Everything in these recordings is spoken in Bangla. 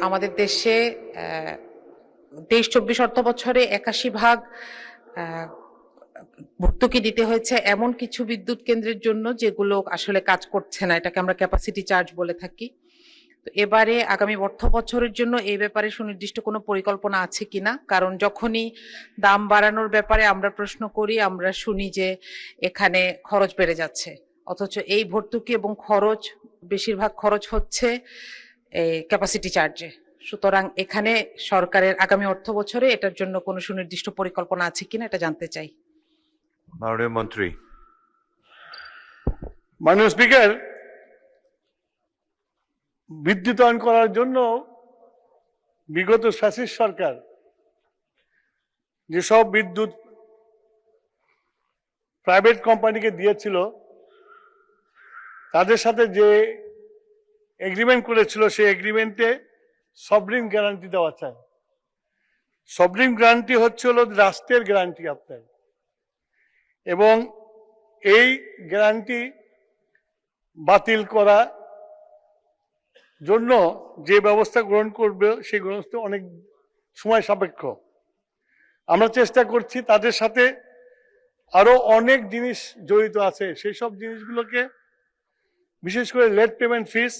আমাদের দেশে 23-24 অর্থ বছরে 81 ভাগ ভর্তুকি দিতে হয়েছে এমন কিছু বিদ্যুৎ কেন্দ্রের জন্য যেগুলো আসলে কাজ করছে না, এটাকে আমরা ক্যাপাসিটি চার্জ বলে থাকি। তো এবারে আগামী অর্থ বছরের জন্য এই ব্যাপারে সুনির্দিষ্ট কোনো পরিকল্পনা আছে কিনা, কারণ যখনই দাম বাড়ানোর ব্যাপারে আমরা প্রশ্ন করি আমরা শুনি যে এখানে খরচ বেড়ে যাচ্ছে, অথচ এই ভর্তুকি এবং খরচ বেশিরভাগ খরচ হচ্ছে ক্যাপাসিটি চার্জে। সুতরাং এখানে সরকারের আগামী অর্থ বছরে এটার জন্য কোনো সুনির্দিষ্ট পরিকল্পনা আছে কিনা এটা জানতে চাই। মাননীয় মন্ত্রী। মাননীয় স্পিকার, বিদ্যুতায়ন করার জন্য বিগত ফ্যাসিস্ট সরকার যেসব বিদ্যুৎ প্রাইভেট কোম্পানিকে দিয়েছিল তাদের সাথে যে এগ্রিমেন্ট করেছিল সেই এগ্রিমেন্টে সবরিন গ্যারান্টি দেওয়া চায়। সবরিন গ্যারান্টি হচ্ছে হলো রাষ্ট্রের গ্যারান্টি আপনার, এবং এই গ্যারান্টি বাতিল করা জন্য যে ব্যবস্থা গ্রহণ করবে সেই ব্যবস্থা অনেক সময় সাপেক্ষ। আমরা চেষ্টা করছি, তাদের সাথে আরো অনেক জিনিস জড়িত আছে, সেই সব জিনিসগুলোকে বিশেষ করে লেট পেমেন্ট ফিস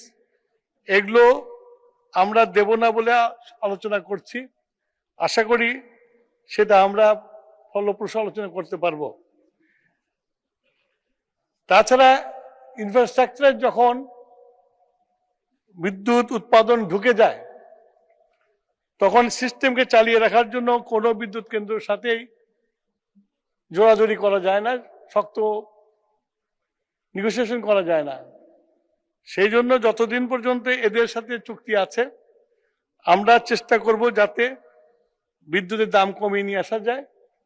এগুলো আমরা দেব না বলে আলোচনা করছি। আশা করি সেটা আমরা ফলপ্রসূ আলোচনা করতে পারবো। তাছাড়া ইনফ্রাস্ট্রাকচারে যখন বিদ্যুৎ উৎপাদন ঢুকে যায় তখন সিস্টেমকে চালিয়ে রাখার জন্য কোনো বিদ্যুৎ কেন্দ্রের সাথেই জোরাজোরি করা যায় না, শক্ত নেগোসিয়েশন করা যায় না। সেই জন্য যতদিন পর্যন্ত এদের সাথে চুক্তি আছে আমরা চেষ্টা করব যাতে বিদ্যুতের দাম কমিয়ে নিয়ে আসা যায়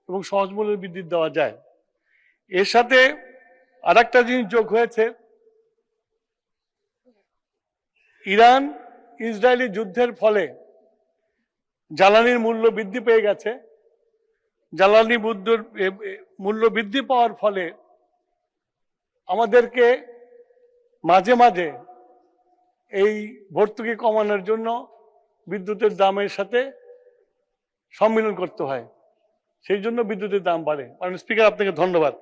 এবং সহজ মূল্যে বিদ্যুৎ দেওয়া যায়। এর সাথে আরেকটা জিনিস যোগ হয়েছে, ইরান ইসরায়েলি যুদ্ধের ফলে জ্বালানির মূল্য বৃদ্ধি পেয়ে গেছে। জ্বালানি মূল্য বৃদ্ধি পাওয়ার ফলে আমাদেরকে মাঝে মাঝে এই ভর্তুকি কমানোর জন্য বিদ্যুতের দামের সাথে সম্মিলন করতে হয়, সেই জন্য বিদ্যুতের দাম বাড়ে। মাননীয় স্পিকার, আপনাকে ধন্যবাদ।